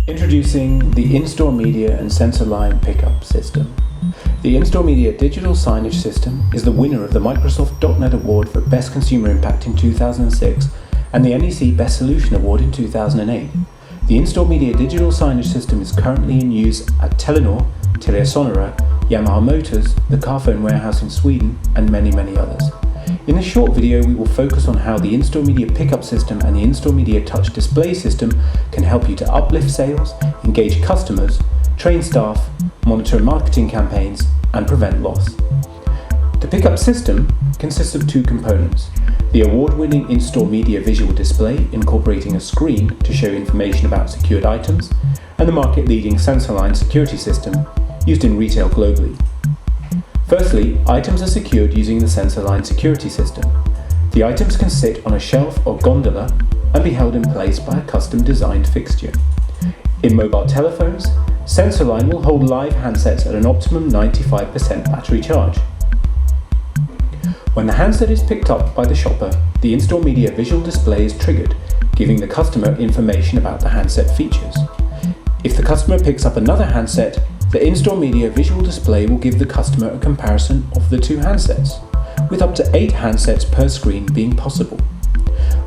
Introducing the In-Store Media and Sensorline Pickup System. The In-Store Media Digital Signage System is the winner of the Microsoft .NET Award for Best Consumer Impact in 2006 and the NEC Best Solution Award in 2008. The In-Store Media Digital Signage System is currently in use at Telenor, Telia Sonera, Yamaha Motors, the Carphone Warehouse in Sweden, and many others. In this short video, we will focus on how the In-Store Media Pickup System and the In-Store Media Touch Display System can help you to uplift sales, engage customers, train staff, monitor marketing campaigns, and prevent loss. The pickup system consists of two components: the award-winning In-Store Media Visual Display incorporating a screen to show information about secured items, and the market-leading Sensorline security system used in retail globally. Firstly, items are secured using the Sensorline security system. The items can sit on a shelf or gondola and be held in place by a custom-designed fixture. In mobile telephones, Sensorline will hold live handsets at an optimum 95% battery charge. When the handset is picked up by the shopper, the In-Store Media visual display is triggered, giving the customer information about the handset features. If the customer picks up another handset, the In-Store Media visual display will give the customer a comparison of the two handsets, with up to 8 handsets per screen being possible.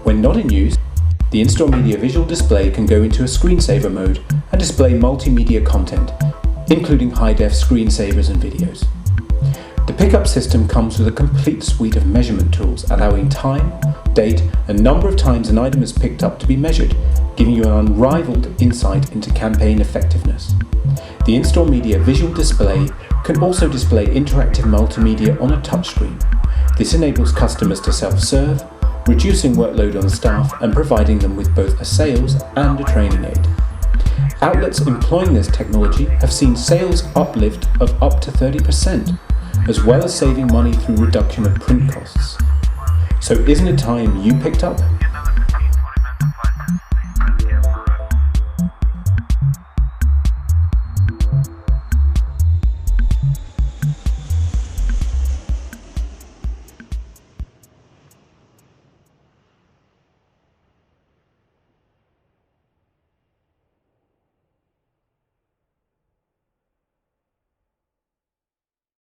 When not in use, the In-Store Media visual display can go into a screensaver mode and display multimedia content, including high-def screensavers and videos. The pickup system comes with a complete suite of measurement tools, allowing time, date, and number of times an item is picked up to be measured, giving you an unrivaled insight into campaign effectiveness. The In-Store Media visual display can also display interactive multimedia on a touchscreen. This enables customers to self-serve, reducing workload on staff and providing them with both a sales and a training aid. Outlets employing this technology have seen sales uplift of up to 30%, as well as saving money through reduction of print costs. So isn't it time you picked up